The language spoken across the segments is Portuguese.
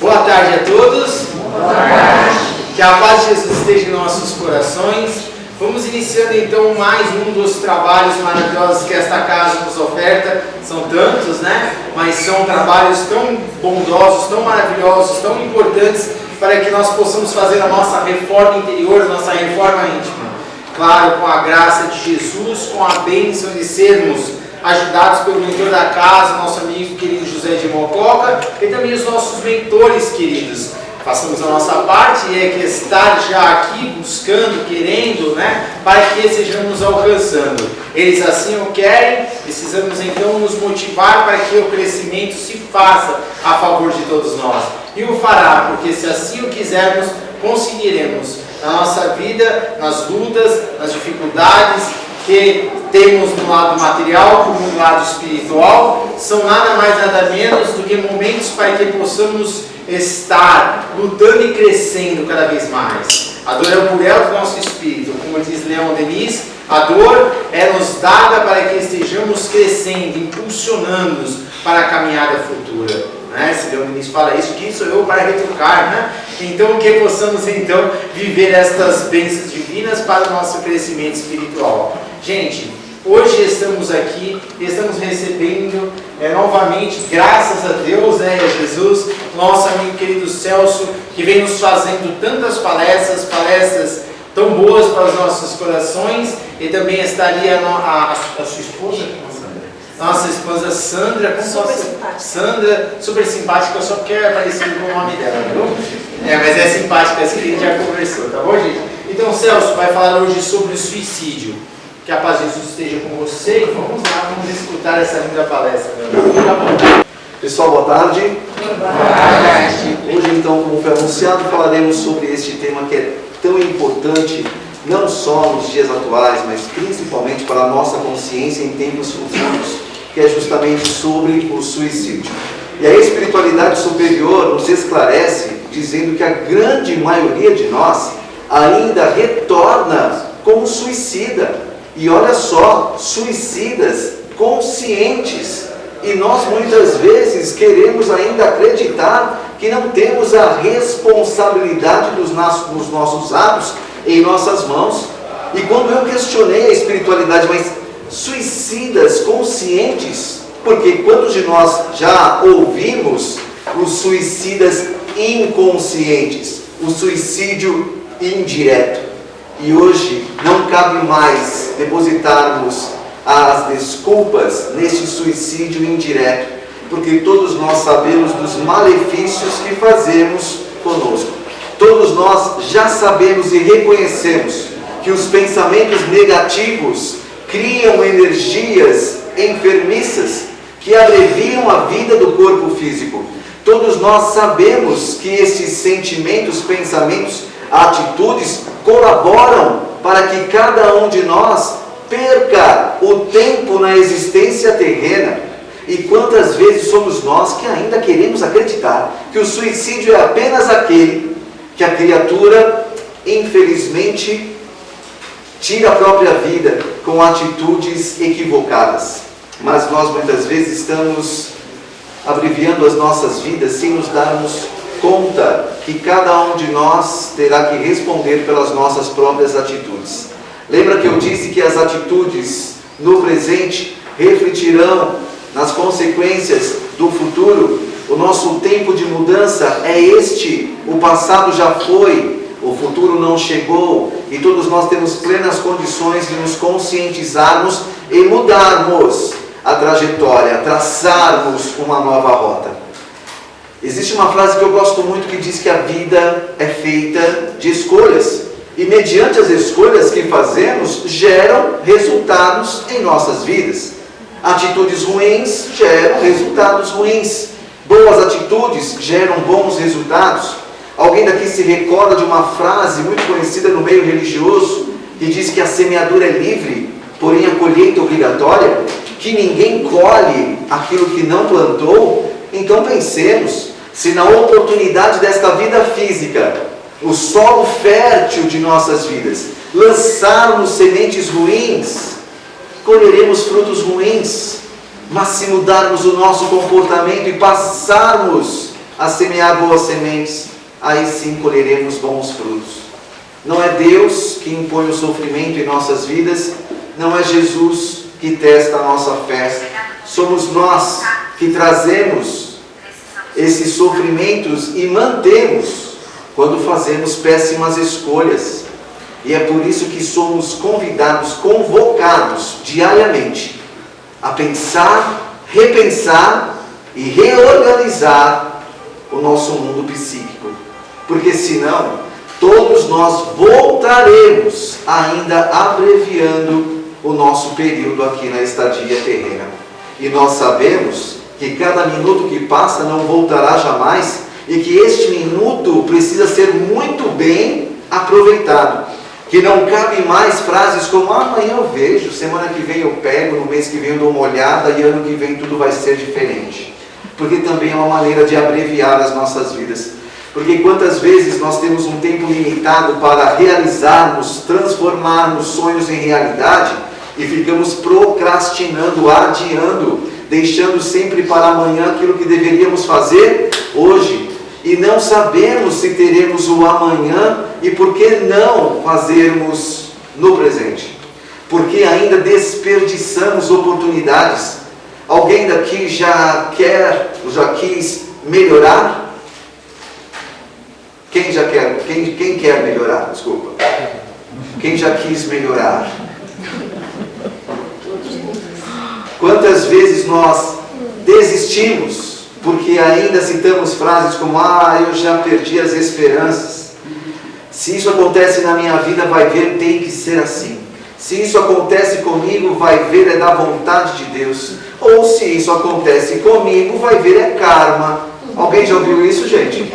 Boa tarde a todos. Boa tarde. Que a paz de Jesus esteja em nossos corações. Vamos iniciando então mais um dos trabalhos maravilhosos que esta casa nos oferta. São tantos, né? Mas são trabalhos tão bondosos, tão maravilhosos, tão importantes para que nós possamos fazer a nossa reforma interior, a nossa reforma íntima. Claro, com a graça de Jesus, com a bênção de sermos ajudados pelo mentor da casa, nosso amigo querido José de Mococa, e também os nossos mentores queridos. Façamos a nossa parte e é que estar já aqui buscando, querendo, né, para que estejamos alcançando. Eles assim o querem, precisamos então nos motivar para que o crescimento se faça a favor de todos nós. E o fará, porque se assim o quisermos, conseguiremos na nossa vida, nas lutas, nas dificuldades que temos no lado material como no lado espiritual, são nada mais nada menos do que momentos para que possamos estar lutando e crescendo cada vez mais. A dor é o burel do nosso espírito, como diz Leon Denis, a dor é nos dada para que estejamos crescendo, impulsionando-nos para a caminhada futura. Né? Se Leon Denis fala isso, quem sou eu para retrucar, né? Então que possamos então viver estas bênçãos divinas para o nosso crescimento espiritual. Gente, hoje estamos aqui e estamos recebendo novamente, graças a Deus, a Jesus, nosso amigo querido Celso, que vem nos fazendo tantas palestras tão boas para os nossos corações, e também estaria a sua esposa, nossa esposa Sandra, Sandra, super simpática, só porque é parecido com o nome dela, viu? Mas é simpática, assim, a gente já conversou, tá bom, gente? Então, Celso vai falar hoje sobre o suicídio. Que a paz de Jesus esteja com você e vamos lá, vamos escutar essa linda palestra. Pessoal, boa tarde. Boa tarde. Hoje, então, como foi anunciado, falaremos sobre este tema que é tão importante, não só nos dias atuais, mas principalmente para a nossa consciência em tempos futuros, que é justamente sobre o suicídio. E a espiritualidade superior nos esclarece, dizendo que a grande maioria de nós ainda retorna como suicida. E olha só, suicidas conscientes. E nós muitas vezes queremos ainda acreditar que não temos a responsabilidade dos nossos atos em nossas mãos. E quando eu questionei a espiritualidade, mas suicidas conscientes, porque quantos de nós já ouvimos os suicidas inconscientes, o suicídio indireto? E hoje não cabe mais depositarmos as desculpas neste suicídio indireto, porque todos nós sabemos dos malefícios que fazemos conosco. Todos nós já sabemos e reconhecemos que os pensamentos negativos criam energias enfermiças que abreviam a vida do corpo físico. Todos nós sabemos que esses sentimentos, pensamentos, atitudes colaboram para que cada um de nós perca o tempo na existência terrena. E quantas vezes somos nós que ainda queremos acreditar que o suicídio é apenas aquele que a criatura, infelizmente, tira a própria vida com atitudes equivocadas. Mas nós muitas vezes estamos abreviando as nossas vidas sem nos darmos conta que cada um de nós terá que responder pelas nossas próprias atitudes. Lembra que eu disse que as atitudes no presente refletirão nas consequências do futuro? O nosso tempo de mudança é este. O passado já foi, o futuro não chegou, e todos nós temos plenas condições de nos conscientizarmos e mudarmos a trajetória, traçarmos uma nova rota. Existe uma frase que eu gosto muito que diz que a vida é feita de escolhas. E mediante as escolhas que fazemos, geram resultados em nossas vidas. Atitudes ruins geram resultados ruins. Boas atitudes geram bons resultados. Alguém daqui se recorda de uma frase muito conhecida no meio religioso, que diz que a semeadura é livre, porém a colheita é obrigatória, que ninguém colhe aquilo que não plantou? Então pensemos, se na oportunidade desta vida física, o solo fértil de nossas vidas, lançarmos sementes ruins, colheremos frutos ruins. Mas se mudarmos o nosso comportamento e passarmos a semear boas sementes, aí sim colheremos bons frutos. Não é Deus que impõe o sofrimento em nossas vidas, não é Jesus que testa a nossa fé. Somos nós que trazemos esses sofrimentos e mantemos quando fazemos péssimas escolhas. E é por isso que somos convidados, convocados diariamente a pensar, repensar e reorganizar o nosso mundo psíquico. Porque senão, todos nós voltaremos ainda abreviando o nosso período aqui na estadia terrena. E nós sabemos que cada minuto que passa não voltará jamais e que este minuto precisa ser muito bem aproveitado. Que não cabe mais frases como amanhã eu vejo, semana que vem eu pego, no mês que vem eu dou uma olhada e ano que vem tudo vai ser diferente. Porque também é uma maneira de abreviar as nossas vidas. Porque quantas vezes nós temos um tempo limitado para realizarmos, transformarmos sonhos em realidade e ficamos procrastinando, adiando, deixando sempre para amanhã aquilo que deveríamos fazer hoje. E não sabemos se teremos o amanhã e por que não fazermos no presente? Porque ainda desperdiçamos oportunidades. Alguém daqui já quis melhorar? Quem quer melhorar? Desculpa. Quem já quis melhorar? Quantas vezes nós desistimos porque ainda citamos frases como eu já perdi as esperanças. Se isso acontece na minha vida, vai ver, tem que ser assim. Se isso acontece comigo, vai ver, é da vontade de Deus. Ou se isso acontece comigo, vai ver, é karma. Alguém já ouviu isso, gente?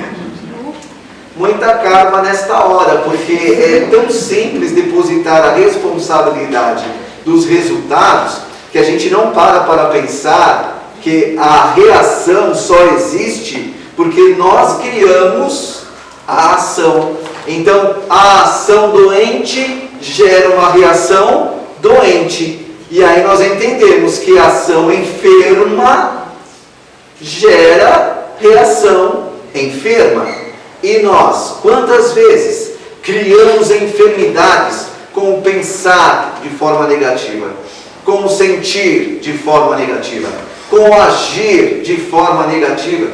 Muita karma nesta hora, porque é tão simples depositar a responsabilidade dos resultados que a gente não para pensar que a reação só existe porque nós criamos a ação. Então, a ação doente gera uma reação doente. E aí nós entendemos que a ação enferma gera reação enferma. E nós, quantas vezes criamos enfermidades com o pensar de forma negativa, com o sentir de forma negativa, com o agir de forma negativa?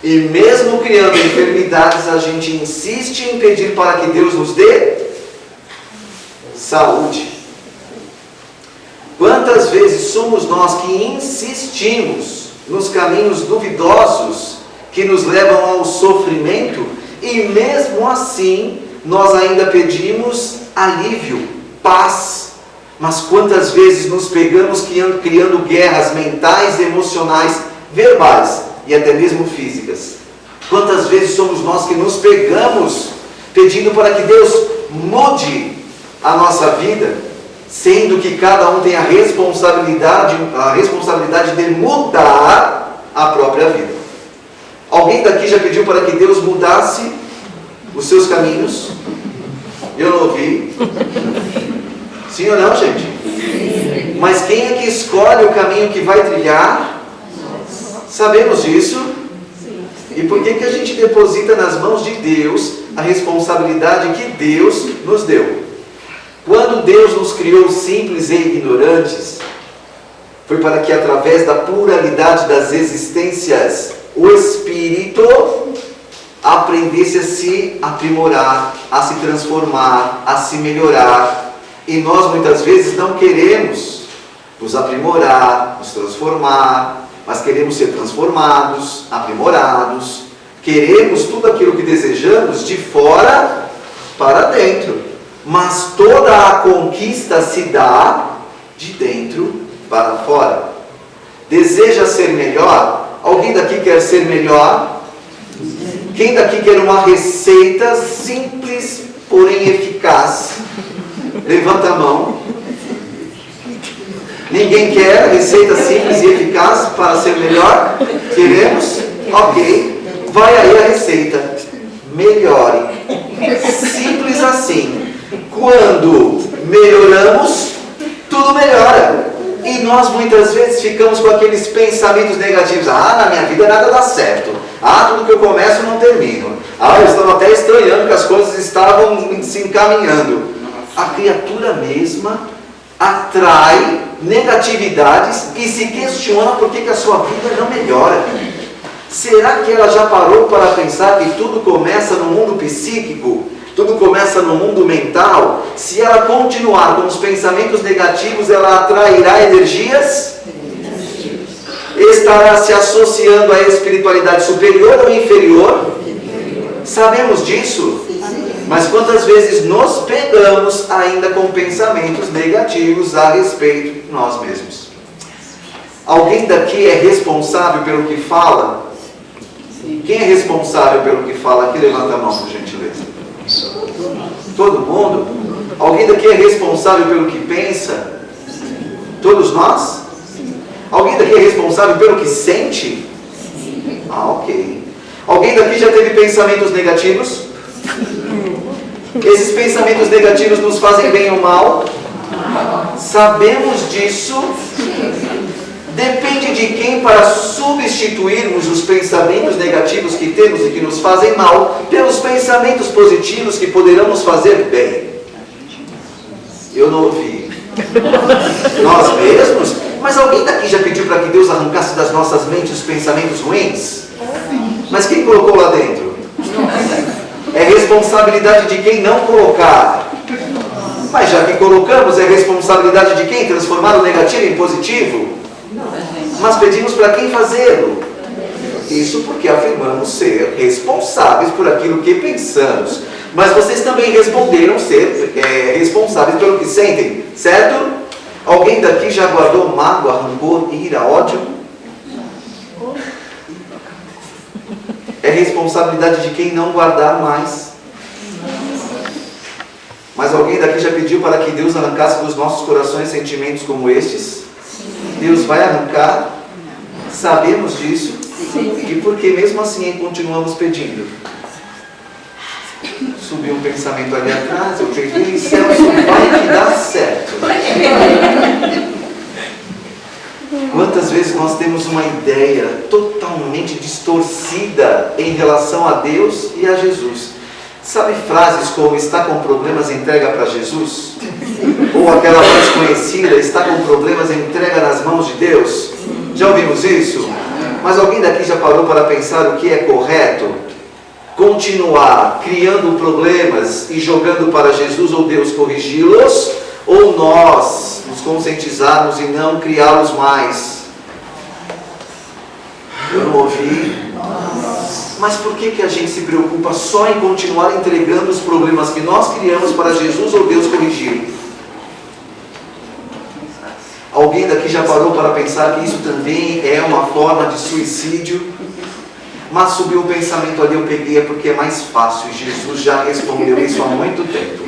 E mesmo criando enfermidades, a gente insiste em pedir para que Deus nos dê saúde. Quantas vezes somos nós que insistimos nos caminhos duvidosos que nos levam ao sofrimento e mesmo assim nós ainda pedimos alívio, paz. Mas quantas vezes nos pegamos criando guerras mentais, emocionais, verbais e até mesmo físicas? Quantas vezes somos nós que nos pegamos pedindo para que Deus mude a nossa vida, sendo que cada um tem a responsabilidade de mudar a própria vida? Alguém daqui já pediu para que Deus mudasse os seus caminhos? Eu não ouvi. Sim ou não, gente? Sim. Mas quem é que escolhe o caminho que vai trilhar? Sabemos disso? Sim. E por que a gente deposita nas mãos de Deus a responsabilidade que Deus nos deu? Quando Deus nos criou simples e ignorantes, foi para que através da pluralidade das existências, o Espírito aprendesse a se aprimorar, a se transformar, a se melhorar. E nós muitas vezes não queremos nos aprimorar, nos transformar, mas queremos ser transformados, aprimorados. Queremos tudo aquilo que desejamos de fora para dentro. Mas toda a conquista se dá de dentro para fora. Deseja ser melhor? Alguém daqui quer ser melhor? Quem daqui quer uma receita simples, porém eficaz? Levanta a mão. Ninguém quer receita simples e eficaz para ser melhor? Queremos? Ok. Vai aí a receita. Melhore. Simples assim. Quando melhoramos, tudo melhora. E nós muitas vezes ficamos com aqueles pensamentos negativos. Na minha vida nada dá certo. Ah, tudo que eu começo não termino. Ah, eu estava até estranhando que as coisas estavam se encaminhando. A criatura mesma atrai negatividades e se questiona por que a sua vida não melhora. Será que ela já parou para pensar que tudo começa no mundo psíquico? Tudo começa no mundo mental? Se ela continuar com os pensamentos negativos, ela atrairá energias? Estará se associando à espiritualidade superior ou inferior? Sabemos disso? Mas quantas vezes nos pegamos ainda com pensamentos negativos a respeito de nós mesmos? Alguém daqui é responsável pelo que fala? Quem é responsável pelo que fala aqui? Levanta a mão, por gentileza. Todo mundo? Alguém daqui é responsável pelo que pensa? Todos nós? Alguém daqui é responsável pelo que sente? Ah, ok. Alguém daqui já teve pensamentos negativos? Esses pensamentos negativos nos fazem bem ou mal? Sabemos disso? Depende de quem para substituirmos os pensamentos negativos que temos e que nos fazem mal pelos pensamentos positivos que poderão nos fazer bem. Eu não ouvi. Nós mesmos? Mas alguém daqui já pediu para que Deus arrancasse das nossas mentes os pensamentos ruins? Mas quem colocou lá dentro? É responsabilidade de quem não colocar. Mas já que colocamos, é responsabilidade de quem transformar o negativo em positivo? Mas pedimos para quem fazê-lo? Isso porque afirmamos ser responsáveis por aquilo que pensamos. Mas vocês também responderam ser responsáveis pelo que sentem, certo? Alguém daqui já guardou mágoa, rancor, ira, ódio? É responsabilidade de quem não guardar mais. Mas alguém daqui já pediu para que Deus arrancasse dos nossos corações sentimentos como estes? Deus vai arrancar? Sabemos disso? E por que mesmo assim continuamos pedindo? Subiu um pensamento ali atrás, eu peguei e Celso, vai que dá certo. Quantas vezes nós temos uma ideia totalmente distorcida em relação a Deus e a Jesus? Sabe frases como está com problemas, entrega para Jesus? Ou aquela mais conhecida, está com problemas, entrega nas mãos de Deus? Já ouvimos isso? Mas alguém daqui já parou para pensar o que é correto? Continuar criando problemas e jogando para Jesus ou Deus corrigi-los? Ou nós nos conscientizarmos e não criá-los mais? Eu não ouvi. Mas por que a gente se preocupa só em continuar entregando os problemas que nós criamos para Jesus ou Deus corrigir? Alguém daqui já parou para pensar que isso também é uma forma de suicídio? Mas subiu o pensamento ali, eu peguei, porque é mais fácil. Jesus já respondeu isso há muito tempo.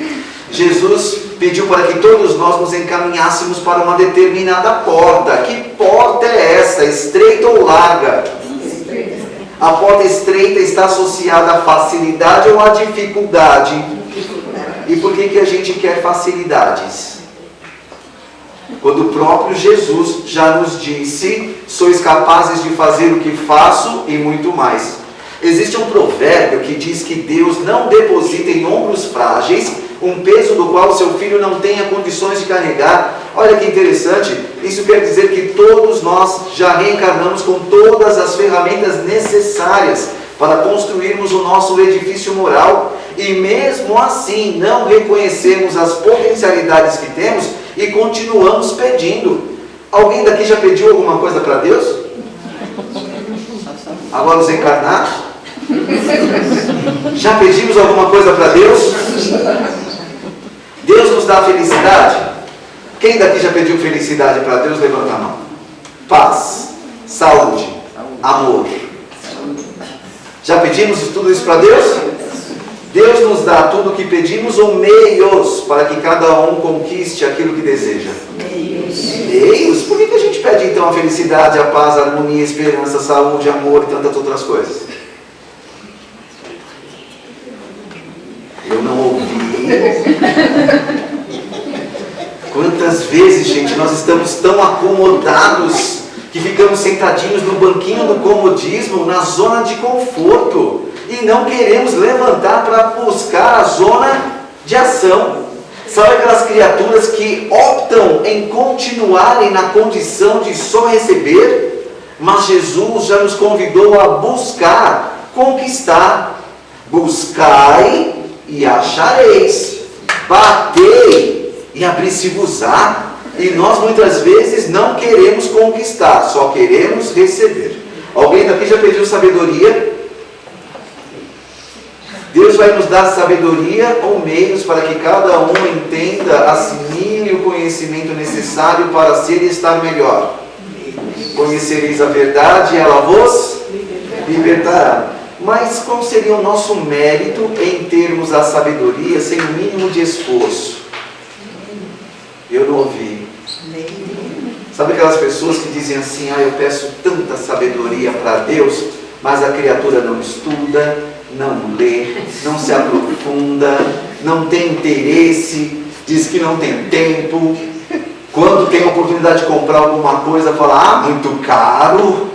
Jesus pediu para que todos nós nos encaminhássemos para uma determinada porta. Que porta é essa? Estreita ou larga? A porta estreita está associada à facilidade ou à dificuldade? E por que a gente quer facilidades? Quando o próprio Jesus já nos disse: sois capazes de fazer o que faço e muito mais. Existe um provérbio que diz que Deus não deposita em ombros frágeis um peso do qual seu filho não tenha condições de carregar. Olha que interessante, isso quer dizer que todos nós já reencarnamos com todas as ferramentas necessárias para construirmos o nosso edifício moral, e mesmo assim não reconhecemos as potencialidades que temos e continuamos pedindo. Alguém daqui já pediu alguma coisa para Deus? Agora os encarnados? Já pedimos alguma coisa para Deus? Deus nos dá felicidade? Quem daqui já pediu felicidade para Deus? Levanta a mão. Paz, saúde, amor. Já pedimos tudo isso para Deus? Deus nos dá tudo o que pedimos ou meios para que cada um conquiste aquilo que deseja? Meios? Por que a gente pede então a felicidade, a paz, a harmonia, a esperança, a saúde, amor e tantas outras coisas? Eu não ouvi. Quantas vezes, gente, nós estamos tão acomodados que ficamos sentadinhos no banquinho do comodismo, na zona de conforto, e não queremos levantar para buscar a zona de ação. Sabe aquelas criaturas que optam em continuarem na condição de só receber? Mas Jesus já nos convidou a buscar, conquistar. Buscai e achareis. Batei e abrir-se-vos-á. E nós muitas vezes não queremos conquistar, só queremos receber. Alguém daqui já pediu sabedoria? Deus vai nos dar sabedoria ou meios para que cada um entenda, assimile o conhecimento necessário para ser e estar melhor. Conhecereis a verdade e ela vos libertará. Mas qual seria o nosso mérito em termos a sabedoria sem o mínimo de esforço? Eu não ouvi. Sabe aquelas pessoas que dizem assim: eu peço tanta sabedoria para Deus, mas a criatura não estuda, não lê, não se aprofunda, não tem interesse, diz que não tem tempo. Quando tem a oportunidade de comprar alguma coisa, fala: muito caro.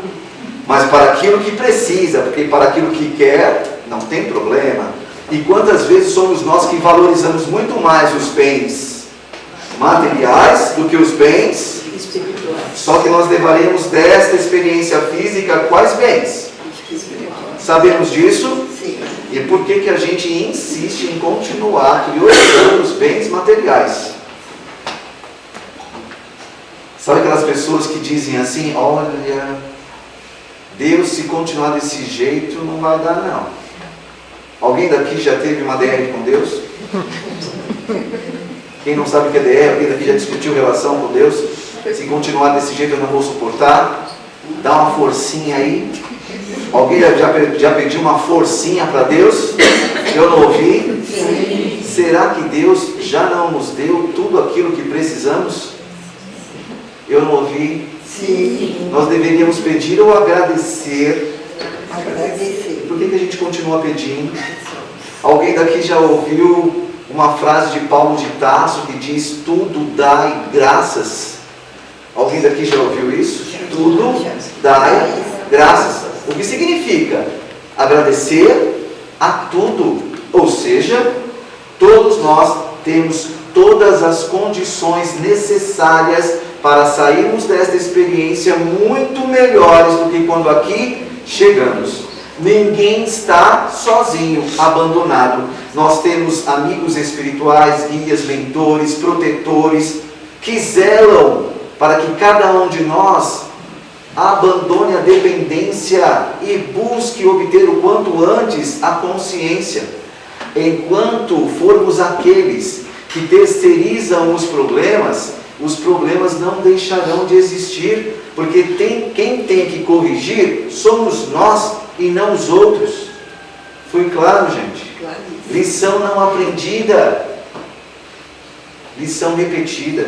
Mas para aquilo que precisa, porque para aquilo que quer, não tem problema. E quantas vezes somos nós que valorizamos muito mais os bens materiais do que os bens espirituais? Só que nós levaremos desta experiência física quais bens? Sabemos disso? Sim. E por que a gente insiste em continuar priorizando os bens materiais? Sabe aquelas pessoas que dizem assim: olha, Deus, se continuar desse jeito, não vai dar não. Alguém daqui já teve uma DR com Deus? Quem não sabe o que é DR, alguém daqui já discutiu relação com Deus? Se continuar desse jeito eu não vou suportar. Dá uma forcinha aí. Alguém já pediu uma forcinha para Deus? Eu não ouvi? Sim. Será que Deus já não nos deu tudo aquilo que precisamos? Eu não ouvi? Sim. Nós deveríamos pedir ou agradecer? Agradecer. Por que a gente continua pedindo? Alguém daqui já ouviu uma frase de Paulo de Tarso que diz: tudo dai graças? Alguém daqui já ouviu isso? Tudo dai graças. O que significa? Agradecer a tudo. Ou seja, todos nós temos todas as condições necessárias para sairmos desta experiência muito melhores do que quando aqui chegamos. Ninguém está sozinho, abandonado. Nós temos amigos espirituais, guias, mentores, protetores, que zelam para que cada um de nós abandone a dependência e busque obter o quanto antes a consciência. Enquanto formos aqueles que terceirizam os problemas não deixarão de existir, porque quem tem que corrigir somos nós e não os outros. Foi claro, gente? Claríssimo. Lição não aprendida, lição repetida.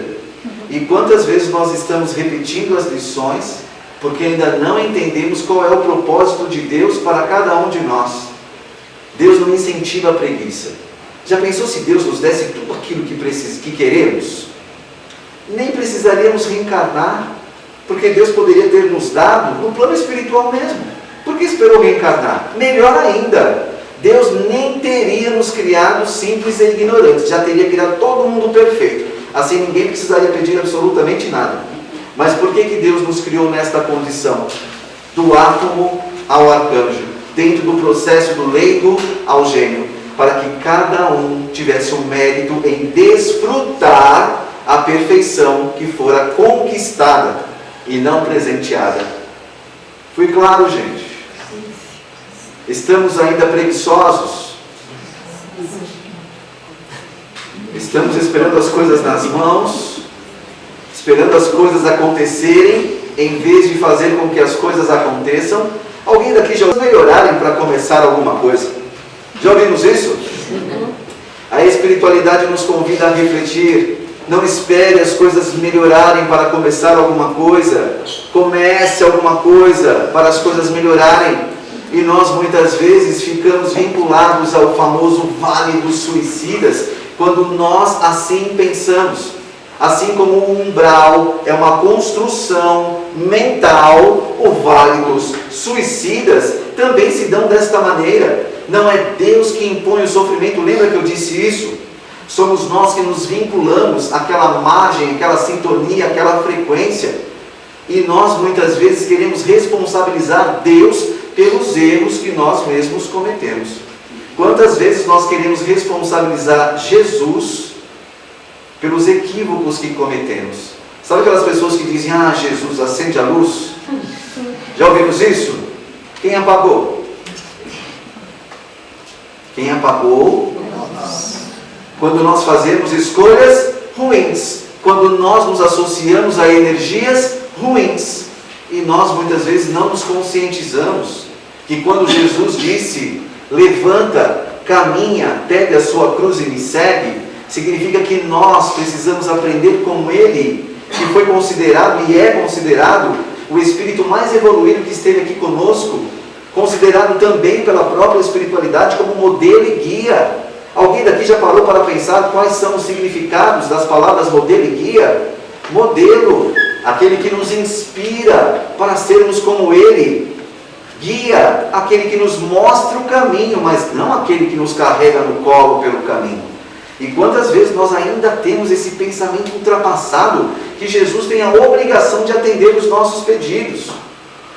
E quantas vezes nós estamos repetindo as lições porque ainda não entendemos qual é o propósito de Deus para cada um de nós? Deus não incentiva a preguiça. Já pensou se Deus nos desse tudo aquilo que queremos? Nem precisaríamos reencarnar, porque Deus poderia ter nos dado no plano espiritual mesmo. Por que esperou reencarnar? Melhor ainda, Deus nem teria nos criado simples e ignorantes, já teria criado todo mundo perfeito. Assim ninguém precisaria pedir absolutamente nada. Mas por que Deus nos criou nesta condição? Do átomo ao arcanjo, dentro do processo do leigo ao gênio, para que cada um tivesse o mérito em desfrutar a perfeição que fora conquistada e não presenteada. Foi claro, gente? Estamos ainda preguiçosos? Estamos esperando as coisas nas mãos, esperando as coisas acontecerem, em vez de fazer com que as coisas aconteçam. Alguém daqui já melhorarem para começar alguma coisa? Já ouvimos isso? A espiritualidade nos convida a refletir. Não espere as coisas melhorarem para começar alguma coisa. Comece alguma coisa para as coisas melhorarem. E nós muitas vezes ficamos vinculados ao famoso vale dos suicidas, quando nós assim pensamos. Assim como o umbral é uma construção mental, o vale dos suicidas também se dão desta maneira. Não é Deus que impõe o sofrimento, lembra que eu disse isso? Somos nós que nos vinculamos àquela margem, àquela sintonia, àquela frequência. E nós muitas vezes queremos responsabilizar Deus pelos erros que nós mesmos cometemos. Quantas vezes nós queremos responsabilizar Jesus pelos equívocos que cometemos? Sabe aquelas pessoas que dizem, ah, Jesus, acende a luz? Já ouvimos isso? Quem apagou? Quem apagou? Quando nós fazemos escolhas ruins, quando nós nos associamos a energias ruins, e nós muitas vezes não nos conscientizamos que quando Jesus disse, levanta, caminha, pega a sua cruz e me segue, significa que nós precisamos aprender com Ele, que foi considerado e é considerado o espírito mais evoluído que esteve aqui conosco, considerado também pela própria espiritualidade como modelo e guia. Alguém daqui já parou para pensar quais são os significados das palavras modelo e guia? Modelo, aquele que nos inspira para sermos como Ele. Guia, aquele que nos mostra o caminho, mas não aquele que nos carrega no colo pelo caminho. E quantas vezes nós ainda temos esse pensamento ultrapassado, que Jesus tem a obrigação de atender os nossos pedidos.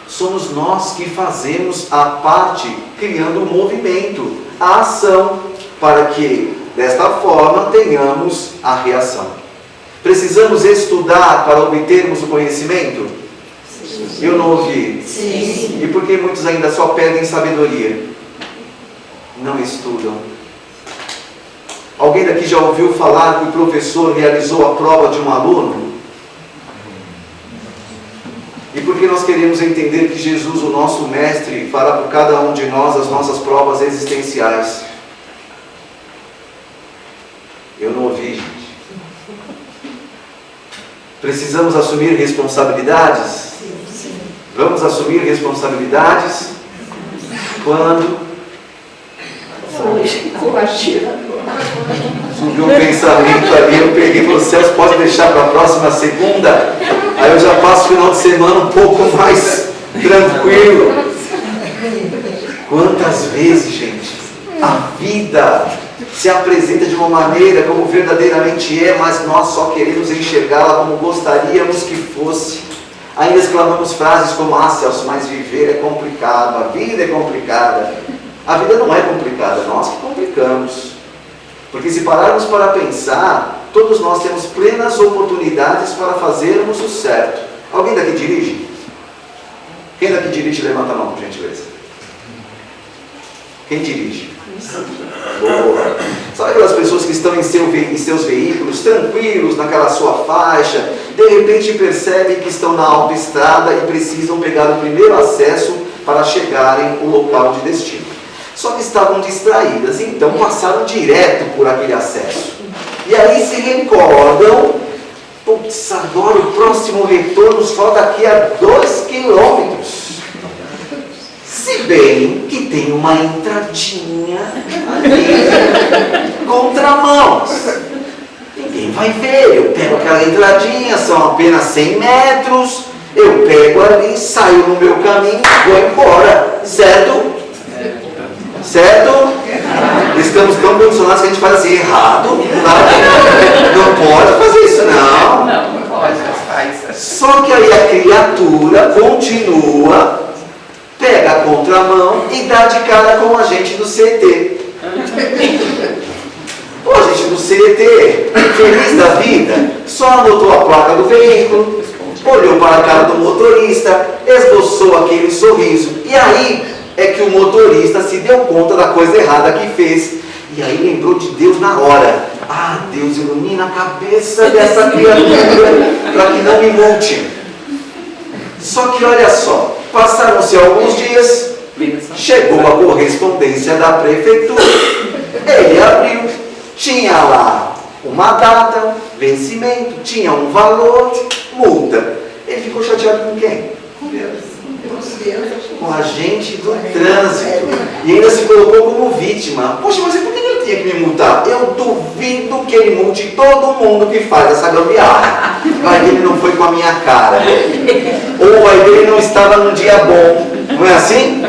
Somos nós que fazemos a parte, criando o movimento, a ação, para que, desta forma, tenhamos a reação. Precisamos estudar para obtermos o conhecimento? Sim. Eu não ouvi. Sim. E por que muitos ainda só pedem sabedoria? Não estudam. Alguém daqui já ouviu falar que o professor realizou a prova de um aluno? E por que nós queremos entender que Jesus, o nosso mestre, fará por cada um de nós as nossas provas existenciais? Eu não ouvi, gente. Precisamos assumir responsabilidades? Sim. Vamos assumir responsabilidades? Quando? Hoje, Subiu um pensamento ali, eu peguei e falei, Celso, pode deixar para a próxima segunda? Aí eu já passo o final de semana um pouco mais tranquilo. Quantas vezes, gente, a vida se apresenta de uma maneira como verdadeiramente é, mas nós só queremos enxergá-la como gostaríamos que fosse. Ainda exclamamos frases como, ah, Celso, mas viver é complicado, a vida é complicada. A vida não é complicada, nós que complicamos. Porque se pararmos para pensar, todos nós temos plenas oportunidades para fazermos o certo. Alguém daqui dirige? Quem daqui dirige, levanta a mão, por gentileza. Quem dirige? Boa. Sabe aquelas pessoas que estão em seus veículos, tranquilos, naquela sua faixa, de repente percebem que estão na autoestrada e precisam pegar o primeiro acesso para chegarem ao local de destino. Só que estavam distraídas, então passaram direto por aquele acesso. E aí se recordam, putz, agora o próximo retorno só daqui a 2 quilômetros. Se bem que tem uma entradinha ali, contramãos. Ninguém vai ver, eu pego aquela entradinha, são apenas 100 metros, eu pego ali, saio no meu caminho, vou embora, certo? Certo? Estamos tão condicionados que a gente faz assim, errado, não pode fazer isso, não. Não pode, faz. Só que aí a criatura continua, pega a contramão e dá de cara com a gente do CET. Pô, a gente do CET, feliz da vida, só anotou a placa do veículo, olhou para a cara do motorista, esboçou aquele sorriso, e aí é que o motorista se deu conta da coisa errada que fez. E aí lembrou de Deus na hora. Ah, Deus, ilumina a cabeça dessa criatura para que não me multe. Só que olha só, passaram-se alguns dias, chegou a correspondência da prefeitura. Ele abriu, tinha lá uma data, vencimento, tinha um valor, multa. Ele ficou chateado com quem? Com Deus. Com a gente do trânsito. E ainda se colocou como vítima. Poxa, mas por que ele tinha que me multar. Eu duvido que ele multe todo mundo que faz essa gambiarra. Vai que ele não foi com a minha cara. Ou vai que ele não estava num dia bom. Não é assim?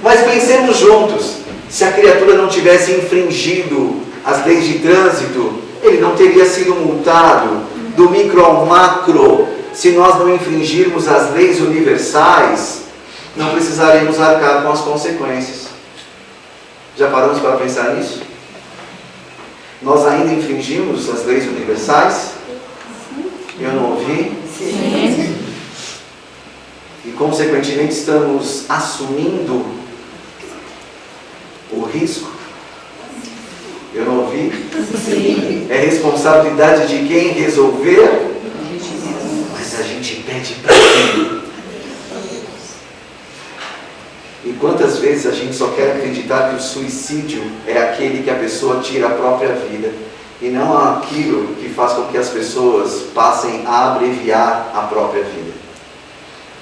Mas pensemos juntos. Se a criatura não tivesse infringido as leis de trânsito, ele não teria sido multado. Do micro ao macro, se nós não infringirmos as leis universais, não precisaremos arcar com as consequências. Já paramos para pensar nisso? Nós ainda infringimos as leis universais? Eu não ouvi? Sim. E consequentemente estamos assumindo o risco? Eu não ouvi? Sim. É responsabilidade de quem resolver? Mas a gente pede para quem? E quantas vezes a gente só quer acreditar que o suicídio é aquele que a pessoa tira a própria vida e não aquilo que faz com que as pessoas passem a abreviar a própria vida.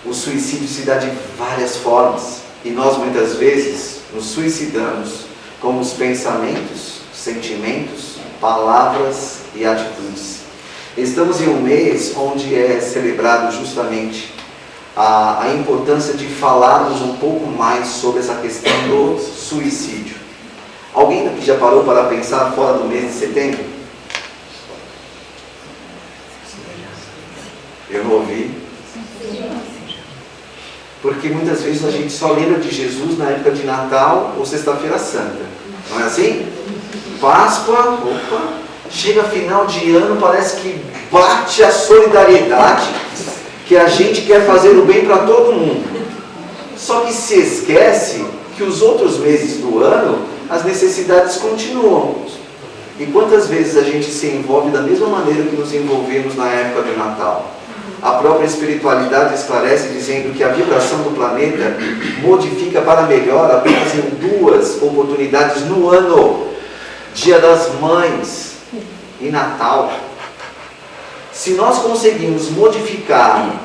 O suicídio se dá de várias formas e nós muitas vezes nos suicidamos com os pensamentos, sentimentos, palavras e atitudes. Estamos em um mês onde é celebrado justamente a importância de falarmos um pouco mais sobre essa questão do suicídio. Alguém aqui já parou para pensar fora do mês de setembro? Eu não ouvi. Porque muitas vezes a gente só lembra de Jesus na época de Natal ou Sexta-feira Santa. Não é assim? Páscoa, chega final de ano, parece que bate a solidariedade, que a gente quer fazer o bem para todo mundo. Só que se esquece que os outros meses do ano, as necessidades continuam. E quantas vezes a gente se envolve da mesma maneira que nos envolvemos na época do Natal? A própria espiritualidade esclarece dizendo que a vibração do planeta modifica para melhor apenas em 2 oportunidades no ano: Dia das Mães e Natal. Se nós conseguimos modificar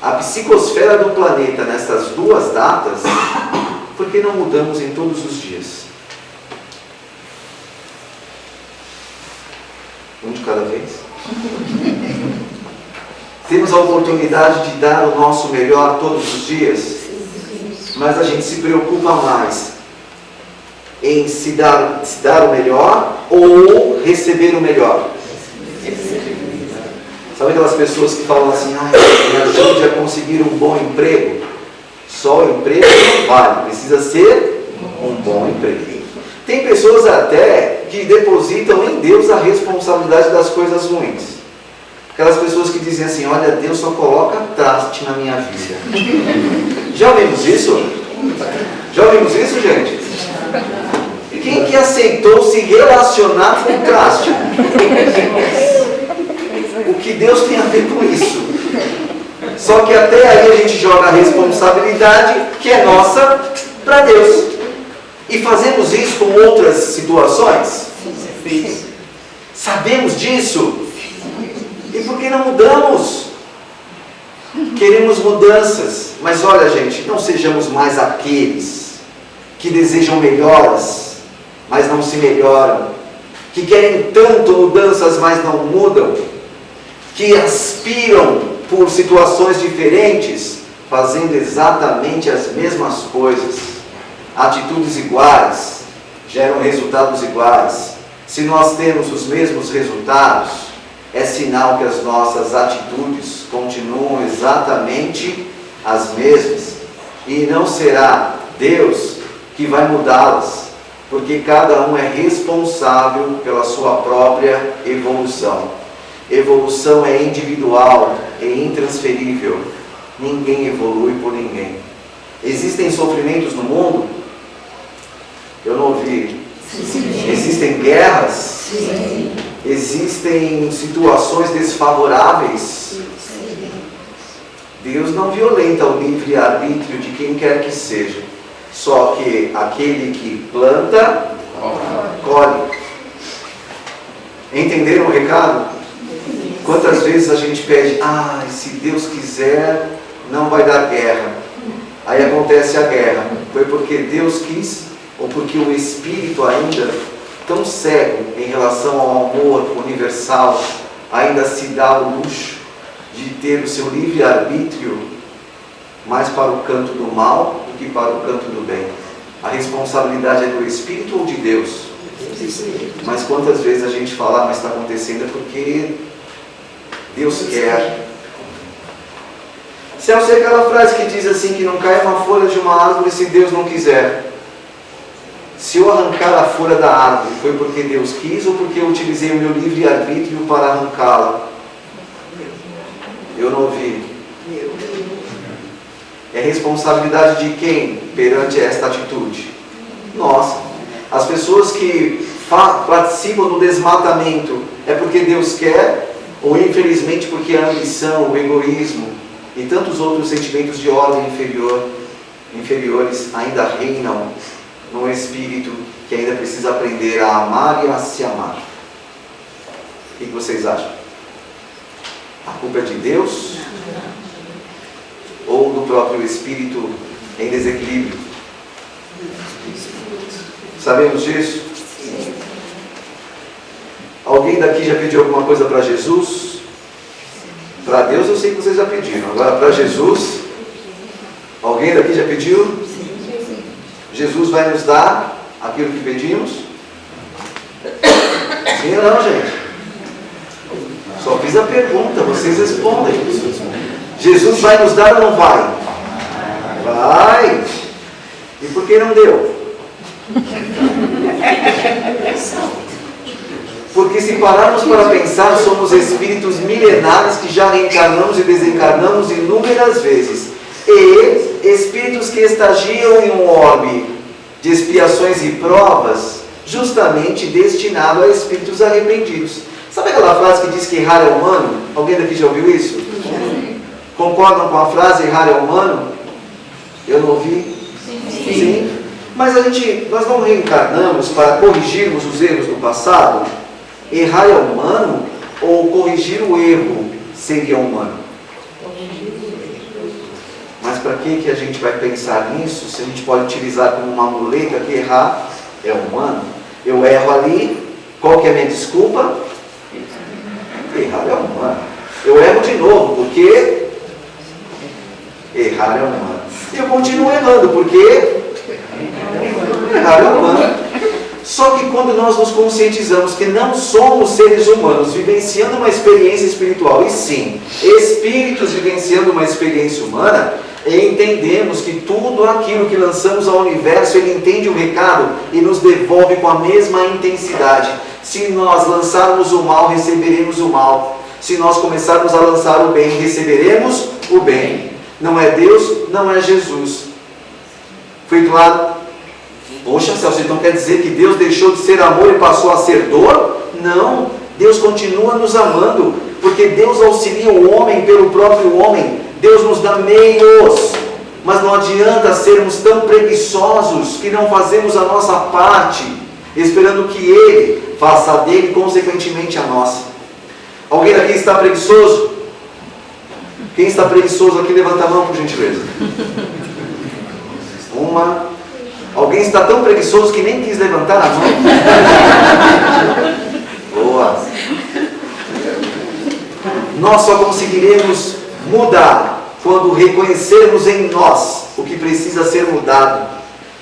a psicosfera do planeta nessas 2 datas, por que não mudamos em todos os dias? Um de cada vez? Temos a oportunidade de dar o nosso melhor todos os dias, mas a gente se preocupa mais em se dar o melhor ou receber o melhor. Sabe aquelas pessoas que falam assim: me ajude a conseguir um bom emprego? Só o emprego não vale, precisa ser um bom emprego. Tem pessoas até que depositam em Deus a responsabilidade das coisas ruins. Aquelas pessoas que dizem assim: olha, Deus só coloca traste na minha vida. Já ouvimos isso? Já ouvimos isso, gente? Quem que aceitou se relacionar com traste? O que Deus tem a ver com isso? Só que até aí a gente joga a responsabilidade que é nossa para Deus. E fazemos isso com outras situações? Sabemos disso? E por que não mudamos? Queremos mudanças, mas olha, gente, não sejamos mais aqueles que desejam melhoras, mas não se melhoram, que querem tanto mudanças, mas não mudam, que aspiram por situações diferentes, fazendo exatamente as mesmas coisas. Atitudes iguais geram resultados iguais. Se nós temos os mesmos resultados, é sinal que as nossas atitudes continuam exatamente as mesmas. E não será Deus que vai mudá-las, porque cada um é responsável pela sua própria evolução. Evolução é individual, é intransferível. Ninguém evolui por ninguém. Existem sofrimentos no mundo? Eu não ouvi. Sim. Existem guerras? Sim. Existem situações desfavoráveis? Sim. Deus não violenta o livre-arbítrio de quem quer que seja. Só que aquele que planta, colhe. Entenderam o recado? Quantas vezes a gente pede: se Deus quiser, não vai dar guerra. Aí acontece a guerra. Foi porque Deus quis? Ou porque o Espírito ainda tão cego em relação ao amor universal, ainda se dá o luxo de ter o seu livre-arbítrio mais para o canto do mal do que para o canto do bem? A responsabilidade é do Espírito ou de Deus? Mas quantas vezes a gente fala, mas está acontecendo é porque Deus quer. Celso, é aquela frase que diz assim, que não cai uma folha de uma árvore se Deus não quiser. Se eu arrancar a folha da árvore, foi porque Deus quis ou porque eu utilizei o meu livre-arbítrio para arrancá-la? Eu não ouvi. É responsabilidade de quem perante esta atitude? Nossa. As pessoas que participam do desmatamento é porque Deus quer, ou infelizmente porque a ambição, o egoísmo e tantos outros sentimentos de ordem inferiores ainda reinam no espírito que ainda precisa aprender a amar e a se amar. O que vocês acham? A culpa é de Deus ou do próprio espírito em desequilíbrio? Sabemos disso? Alguém daqui já pediu alguma coisa para Jesus? Para Deus eu sei que vocês já pediram. Agora para Jesus, alguém daqui já pediu? Jesus vai nos dar aquilo que pedimos? Sim ou não, gente? Só fiz a pergunta, vocês respondem. Jesus vai nos dar ou não vai? Vai! E por que não deu? Porque se pararmos para pensar, somos espíritos milenares que já reencarnamos e desencarnamos inúmeras vezes. E espíritos que estagiam em um orbe de expiações e provas, justamente destinado a espíritos arrependidos. Sabe aquela frase que diz que errar é humano? Alguém daqui já ouviu isso? Concordam com a frase errar é humano? Eu não ouvi? Sim. Mas nós não reencarnamos para corrigirmos os erros do passado? Errar é humano ou corrigir o erro seria humano? Mas para que a gente vai pensar nisso se a gente pode utilizar como uma muleta que errar é humano? Eu erro ali, qual que é a minha desculpa? Errar é humano. Eu erro de novo, porque errar é humano. E eu continuo errando, porque errar é humano. Só que quando nós nos conscientizamos que não somos seres humanos vivenciando uma experiência espiritual, e sim, espíritos vivenciando uma experiência humana, entendemos que tudo aquilo que lançamos ao universo, ele entende o recado e nos devolve com a mesma intensidade. Se nós lançarmos o mal, receberemos o mal. Se nós começarmos a lançar o bem, receberemos o bem. Não é Deus, não é Jesus. Foi claro? Poxa, Celso, então quer dizer que Deus deixou de ser amor e passou a ser dor? Não, Deus continua nos amando, porque Deus auxilia o homem pelo próprio homem. Deus nos dá meios, mas não adianta sermos tão preguiçosos que não fazemos a nossa parte, esperando que Ele faça a dele e consequentemente a nossa. Alguém aqui está preguiçoso? Quem está preguiçoso aqui, levanta a mão, por gentileza. Alguém está tão preguiçoso que nem quis levantar a mão? Boa. Nós só conseguiremos mudar quando reconhecermos em nós o que precisa ser mudado.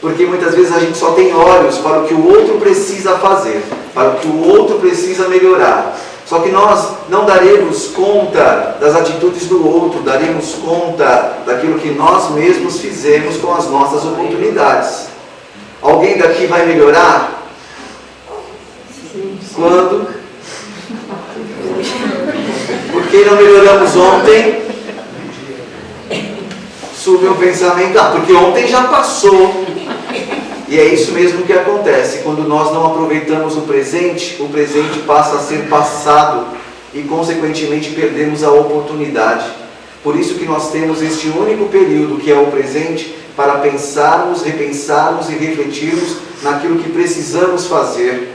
Porque muitas vezes a gente só tem olhos para o que o outro precisa fazer, para o que o outro precisa melhorar. Só que nós não daremos conta das atitudes do outro, daremos conta daquilo que nós mesmos fizemos com as nossas oportunidades. Alguém daqui vai melhorar? Quando? Por que não melhoramos ontem? Subiu um pensamento, porque ontem já passou. E é isso mesmo que acontece. Quando nós não aproveitamos o presente passa a ser passado e consequentemente perdemos a oportunidade. Por isso que nós temos este único período que é o presente para pensarmos, repensarmos e refletirmos naquilo que precisamos fazer.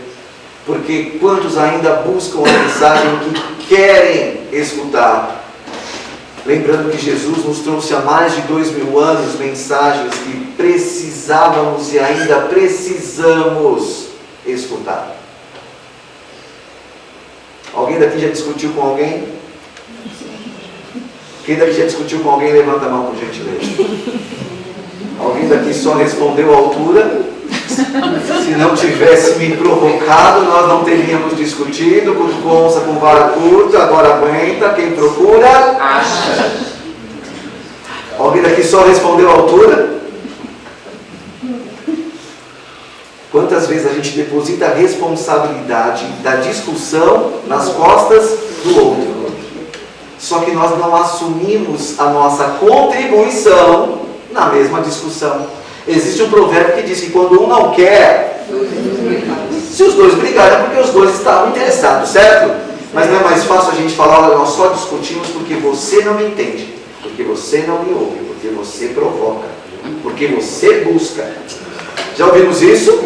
Porque quantos ainda buscam a mensagem que querem escutar? Lembrando que Jesus nos trouxe há mais de 2000 anos mensagens que precisávamos e ainda precisamos escutar. Alguém daqui já discutiu com alguém? Quem daqui já discutiu com alguém, levanta a mão por gentileza. Alguém daqui só respondeu à altura? Se não tivesse me provocado, nós não teríamos discutido. Com onça com vara curta, agora aguenta. Quem procura? Acha. Alguém daqui só respondeu à altura? Quantas vezes a gente deposita a responsabilidade da discussão nas costas do outro? Só que nós não assumimos a nossa contribuição na mesma discussão. Existe um provérbio que diz que quando um não quer, se os dois brigarem é porque os dois estavam interessados, certo? Mas não é mais fácil a gente falar, olha, nós só discutimos porque você não me entende, porque você não me ouve, porque você provoca, porque você busca. Já ouvimos isso?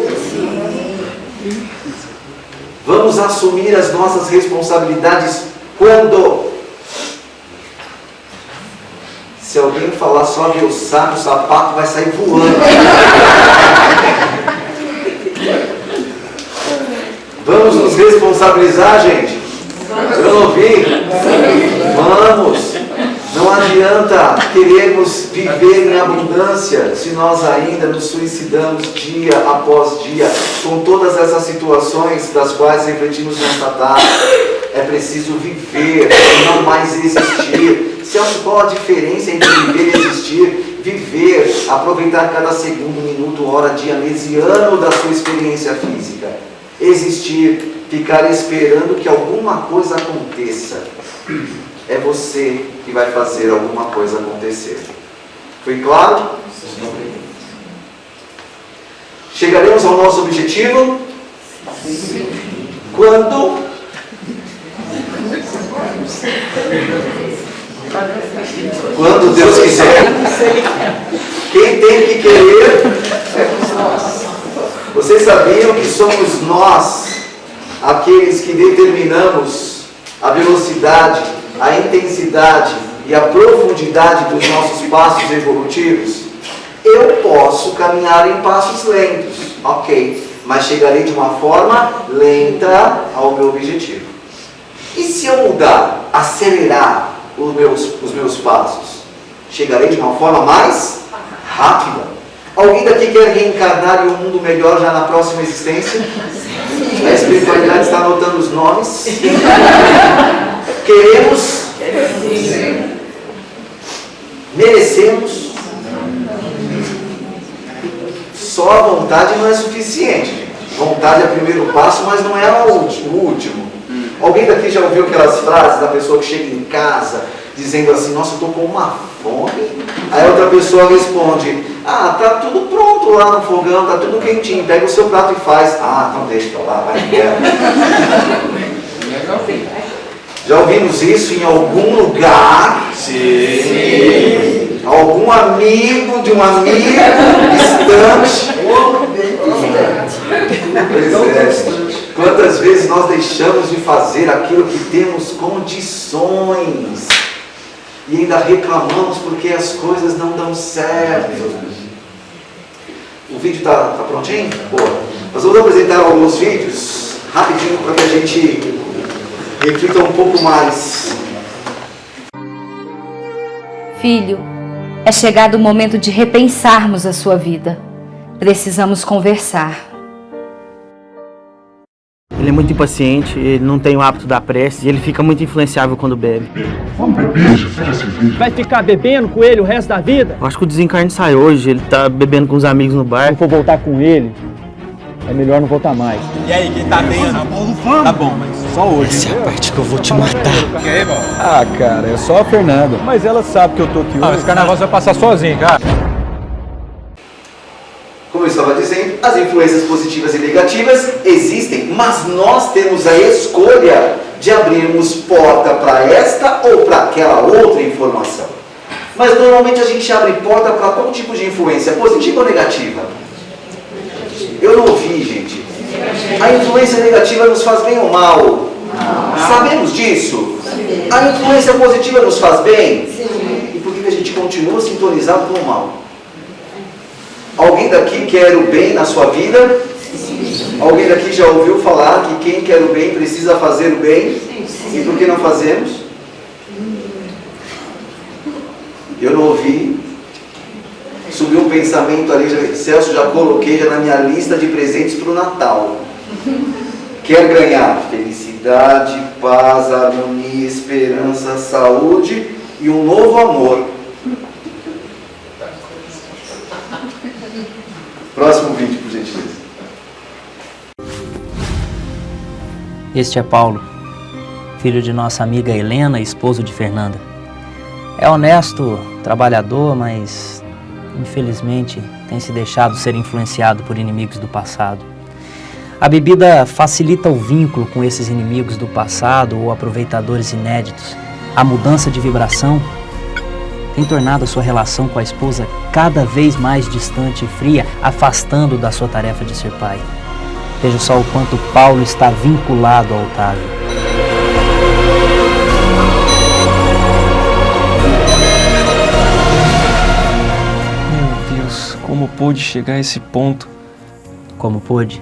Vamos assumir as nossas responsabilidades quando? Se alguém falar só ver o saco, o sapato vai sair voando. Vamos nos responsabilizar, gente? Eu não ouvi? Vamos! Não adianta querermos viver em abundância se nós ainda nos suicidamos dia após dia com todas essas situações das quais refletimos nesta tarde. É preciso viver e não mais existir. Qual a diferença entre viver e existir? Viver, aproveitar cada segundo, minuto, hora, dia, mês e ano da sua experiência física. Existir, ficar esperando que alguma coisa aconteça. É você que vai fazer alguma coisa acontecer. Foi claro? Chegaremos ao nosso objetivo? Quando? Quando Deus quiser. Quem tem que querer é nós. Vocês sabiam que somos nós aqueles que determinamos a velocidade, a intensidade e a profundidade dos nossos passos evolutivos? Eu posso caminhar em passos lentos, ok, mas chegarei de uma forma lenta ao meu objetivo. E se eu mudar, acelerar os meus passos, chegarei de uma forma mais rápida? Alguém daqui quer reencarnar em um mundo melhor já na próxima existência? A espiritualidade está anotando os nomes. Queremos? Merecemos? Só a vontade não é suficiente. Vontade é o primeiro passo, mas não é o último. Alguém daqui já ouviu aquelas frases da pessoa que chega em casa dizendo assim, nossa, eu estou com uma fome? Aí outra pessoa responde, ah, tá tudo pronto lá no fogão, tá tudo quentinho, pega o seu prato e faz. Ah, então deixa pra lá, vai embora. Já ouvimos isso em algum lugar? Sim. Algum amigo de um amigo distante? Quantas vezes nós deixamos de fazer aquilo que temos condições e ainda reclamamos porque as coisas não dão certo? O vídeo está prontinho? Boa. Nós vamos apresentar alguns vídeos rapidinho para que a gente reflita um pouco mais. Filho, é chegado o momento de repensarmos a sua vida. Precisamos conversar. Ele é muito impaciente, ele não tem o hábito da prece e ele fica muito influenciável quando bebe. Vamos beber, já fica cerveja. Vai ficar bebendo com ele o resto da vida? Eu acho que o desencarne sai hoje, ele tá bebendo com os amigos no bar. Se for voltar com ele, é melhor não voltar mais. E aí, quem tá bem? Vamos. Tá bom, mas só hoje. Essa é a parte que eu vou te matar. E aí, bom? Ah, cara, é só a Fernanda. Mas ela sabe que eu tô aqui hoje. Esse carnaval você vai passar sozinho, cara. Como eu estava dizendo, as influências positivas e negativas existem, mas nós temos a escolha de abrirmos porta para esta ou para aquela outra informação. Mas normalmente a gente abre porta para qual tipo de influência, positiva ou negativa? Eu não ouvi, gente. A influência negativa nos faz bem ou mal? Sabemos disso? A influência positiva nos faz bem? E por que a gente continua sintonizado com o mal? Alguém daqui quer o bem na sua vida? Alguém daqui já ouviu falar que quem quer o bem precisa fazer o bem? E por que não fazemos? Eu não ouvi. Subiu um pensamento ali, Celso, já coloquei já na minha lista de presentes para o Natal. Quer ganhar felicidade, paz, harmonia, esperança, saúde e um novo amor. Próximo vídeo, por gentileza. Este é Paulo, filho de nossa amiga Helena e esposo de Fernanda. É honesto, trabalhador, mas infelizmente tem se deixado ser influenciado por inimigos do passado. A bebida facilita o vínculo com esses inimigos do passado ou aproveitadores inéditos. A mudança de vibração tem tornado a sua relação com a esposa cada vez mais distante e fria, afastando da sua tarefa de ser pai. Veja só o quanto Paulo está vinculado ao Otávio. Meu Deus, como pôde chegar a esse ponto? Como pôde?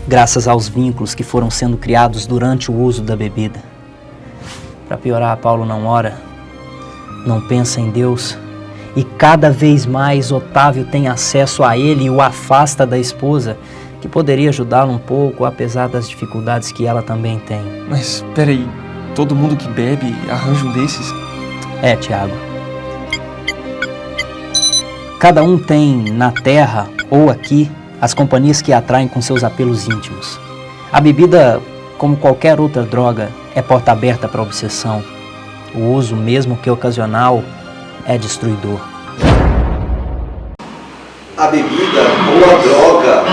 Graças aos vínculos que foram sendo criados durante o uso da bebida. Para piorar, Paulo não ora, não pensa em Deus, e cada vez mais Otávio tem acesso a ele e o afasta da esposa, que poderia ajudá-lo um pouco, apesar das dificuldades que ela também tem. Mas, peraí, todo mundo que bebe arranja um desses? É, Tiago. Cada um tem, na terra ou aqui, as companhias que atraem com seus apelos íntimos. A bebida, como qualquer outra droga, é porta aberta para a obsessão. O uso, mesmo que ocasional, é destruidor. A bebida ou a droga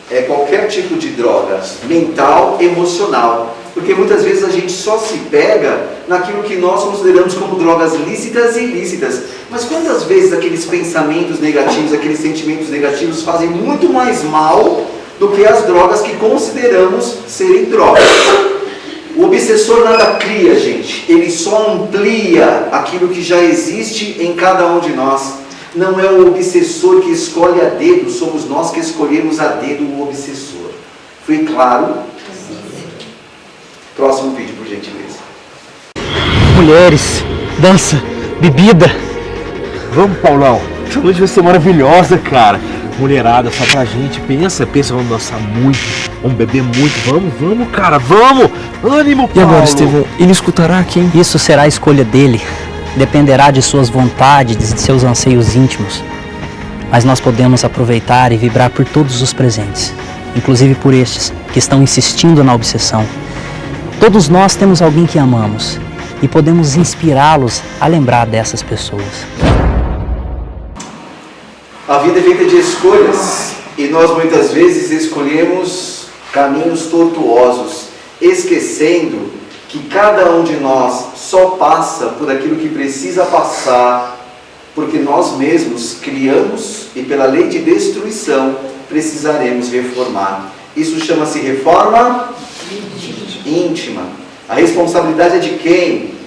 é qualquer tipo de droga, mental, emocional. Porque muitas vezes a gente só se pega naquilo que nós consideramos como drogas lícitas e ilícitas. Mas quantas vezes aqueles pensamentos negativos, aqueles sentimentos negativos fazem muito mais mal do que as drogas que consideramos serem drogas? O obsessor nada cria, gente. Ele só amplia aquilo que já existe em cada um de nós. Não é o obsessor que escolhe a dedo, somos nós que escolhemos a dedo o obsessor. Foi claro? Próximo vídeo, por gentileza. Mulheres, dança, bebida. Vamos, Paulão. Essa noite vai ser maravilhosa, cara. Mulherada, só pra gente. Pensa, vamos dançar muito, vamos beber muito. Vamos, cara, vamos. Ânimo, Paulo. E agora, Estevão, ele escutará quem? Isso será a escolha dele. Dependerá de suas vontades, de seus anseios íntimos. Mas nós podemos aproveitar e vibrar por todos os presentes, inclusive por estes que estão insistindo na obsessão. Todos nós temos alguém que amamos e podemos inspirá-los a lembrar dessas pessoas. A vida é feita de escolhas e nós muitas vezes escolhemos caminhos tortuosos, esquecendo que cada um de nós só passa por aquilo que precisa passar, porque nós mesmos criamos e pela lei de destruição precisaremos reformar. Isso chama-se reforma íntima. A responsabilidade é de quem?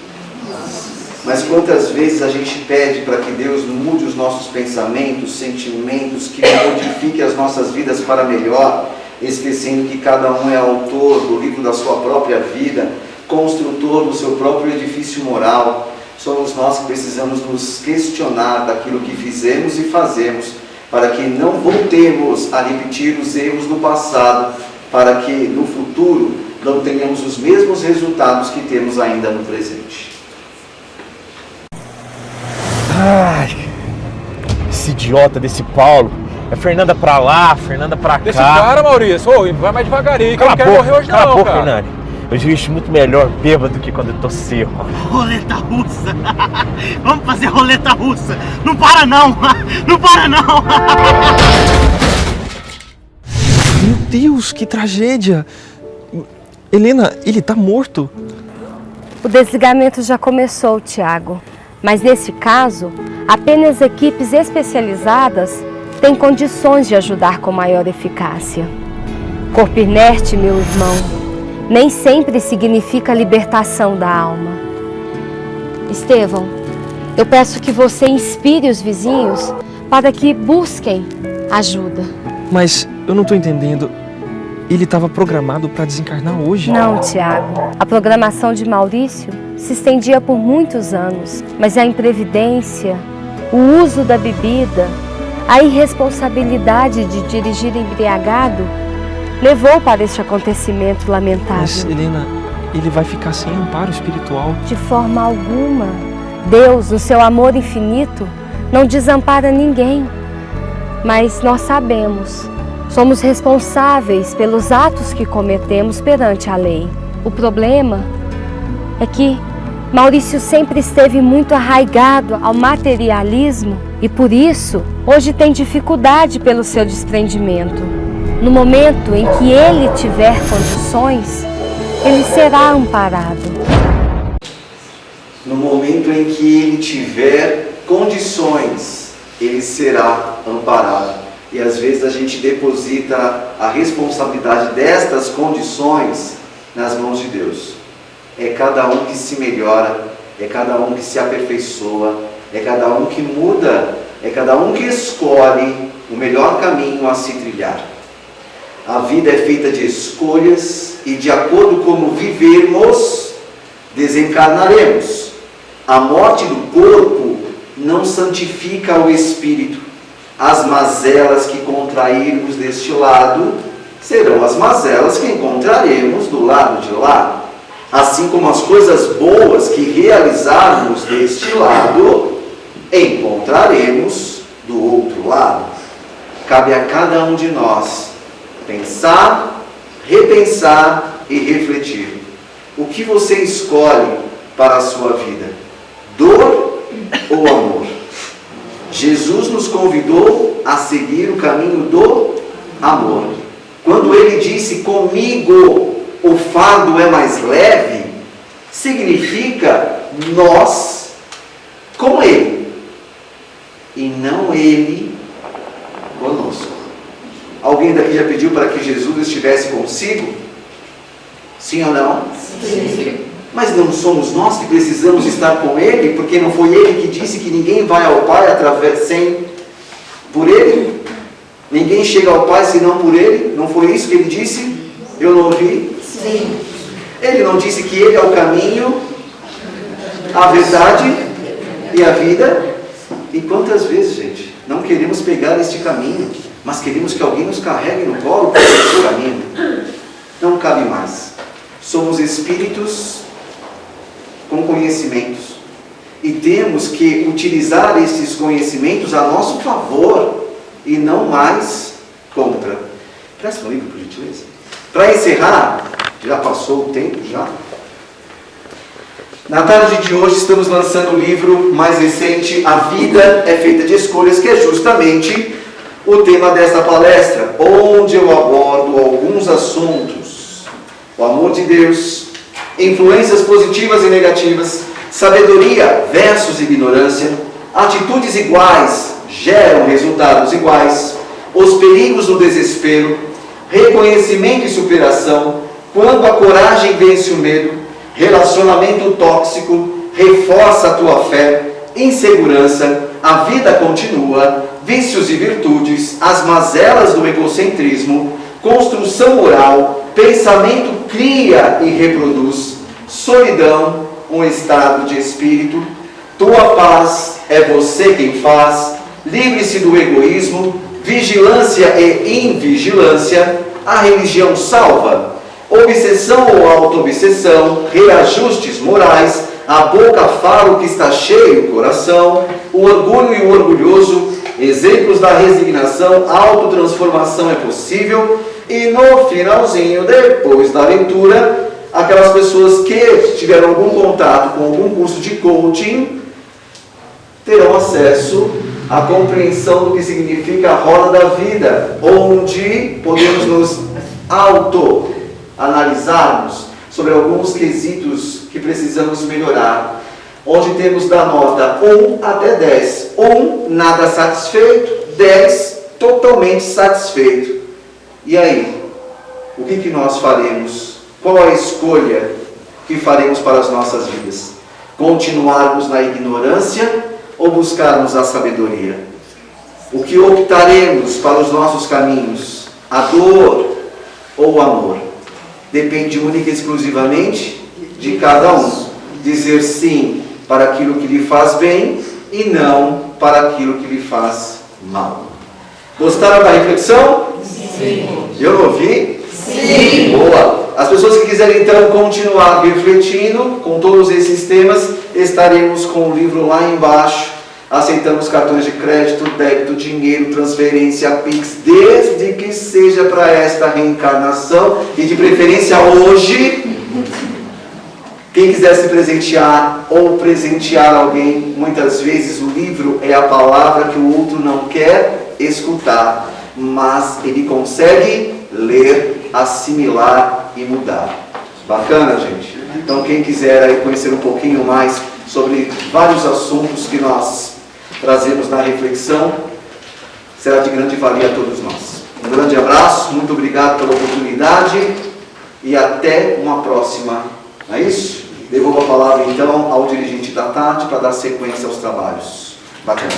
Mas quantas vezes a gente pede para que Deus mude os nossos pensamentos, sentimentos, que modifique as nossas vidas para melhor, esquecendo que cada um é autor do livro da sua própria vida, construtor do seu próprio edifício moral. Somos nós que precisamos nos questionar daquilo que fizemos e fazemos, para que não voltemos a repetir os erros do passado, para que no futuro não tenhamos os mesmos resultados que temos ainda no presente. Ai, esse idiota desse Paulo. É Fernanda pra lá, Fernanda pra cá. Deixa o cara, Maurício. Ô, vai mais devagarinho, que eu não quero morrer hoje cala não, a boca, cara. Hernani. Eu dirijo muito melhor bêbado do que quando eu tô seco. Roleta russa. Vamos fazer roleta russa. Não para não. Não para não. Meu Deus, que tragédia! Helena, ele tá morto. O desligamento já começou, Tiago. Mas nesse caso, apenas equipes especializadas têm condições de ajudar com maior eficácia. Corpo inerte, meu irmão, nem sempre significa libertação da alma. Estevão, eu peço que você inspire os vizinhos para que busquem ajuda. Mas Eu não tô entendendo. Ele estava programado para desencarnar hoje? Não, Tiago. A programação de Maurício se estendia por muitos anos, mas a imprevidência, o uso da bebida, a irresponsabilidade de dirigir embriagado levou para este acontecimento lamentável. Mas, Helena, ele vai ficar sem amparo espiritual? De forma alguma. Deus, no seu amor infinito, não desampara ninguém. Mas nós sabemos, somos responsáveis pelos atos que cometemos perante a lei. O problema é que Maurício sempre esteve muito arraigado ao materialismo e por isso hoje tem dificuldade pelo seu desprendimento. No momento em que ele tiver condições, ele será amparado. No momento em que ele tiver condições, ele será amparado. E às vezes a gente deposita a responsabilidade destas condições nas mãos de Deus. É cada um que se melhora, é cada um que se aperfeiçoa, é cada um que muda, é cada um que escolhe o melhor caminho a se trilhar. A vida é feita de escolhas e de acordo como vivermos, desencarnaremos. A morte do corpo não santifica o espírito. As mazelas que contrairmos deste lado serão as mazelas que encontraremos do lado de lá. Assim como as coisas boas que realizarmos deste lado, encontraremos do outro lado. Cabe a cada um de nós pensar, repensar e refletir. O que você escolhe para a sua vida? Dor ou amor? Jesus nos convidou a seguir o caminho do amor. Quando ele disse, comigo o fardo é mais leve, significa nós com ele, e não ele conosco. Alguém daqui já pediu para que Jesus estivesse consigo? Sim ou não? Sim. Mas não somos nós que precisamos estar com ele, porque não foi ele que disse que ninguém vai ao Pai por ele? Ninguém chega ao Pai senão por ele? Não foi isso que ele disse? Eu não ouvi? Sim. Ele não disse que ele é o caminho, a verdade e a vida? E quantas vezes, gente, não queremos pegar este caminho, mas queremos que alguém nos carregue no colo por esse caminho? Não cabe mais. Somos espíritos com conhecimentos e temos que utilizar esses conhecimentos a nosso favor e não mais contra. Presta um livro, por gentileza. Para encerrar, já passou o tempo já. Na tarde de hoje estamos lançando o livro mais recente, A Vida é Feita de Escolhas, que é justamente o tema desta palestra, onde eu abordo alguns assuntos: o amor de Deus, influências positivas e negativas, sabedoria versus ignorância, atitudes iguais geram resultados iguais, os perigos do desespero, reconhecimento e superação, quando a coragem vence o medo, relacionamento tóxico, reforça a tua fé, insegurança, a vida continua, vícios e virtudes, as mazelas do egocentrismo, construção moral, pensamento cria e reproduz, solidão, um estado de espírito, tua paz é você quem faz, livre-se do egoísmo, vigilância e invigilância, a religião salva, obsessão ou auto-obsessão, reajustes morais, a boca fala o que está cheio o coração, o orgulho e o orgulhoso, exemplos da resignação, autotransformação é possível, e no finalzinho, depois da leitura, aquelas pessoas que tiveram algum contato com algum curso de coaching terão acesso à compreensão do que significa a roda da vida, onde podemos nos autoanalisarmos sobre alguns quesitos que precisamos melhorar, onde temos da nota 1 até 10. 1, nada satisfeito, 10, totalmente satisfeito. E aí, o que nós faremos? Qual a escolha que faremos para as nossas vidas? Continuarmos na ignorância ou buscarmos a sabedoria? O que optaremos para os nossos caminhos? A dor ou o amor depende única e exclusivamente de cada um. Dizer sim para aquilo que lhe faz bem e não para aquilo que lhe faz mal. Gostaram da reflexão? Sim. Eu não ouvi? Sim. Boa. As pessoas que quiserem então continuar refletindo com todos esses temas, estaremos com o livro lá embaixo. Aceitamos cartões de crédito, débito, dinheiro, transferência, Pix, desde que seja para esta reencarnação e de preferência hoje. Quem quiser se presentear ou presentear alguém, muitas vezes o livro é a palavra que o outro não quer escutar, mas ele consegue ler, assimilar e mudar. Bacana, gente? Então quem quiser aí conhecer um pouquinho mais sobre vários assuntos que nós trazemos na reflexão, será de grande valia a todos nós. Um grande abraço, muito obrigado pela oportunidade e até uma próxima. Não é isso? Devolvo a palavra então ao dirigente da tarde para dar sequência aos trabalhos. Bacana.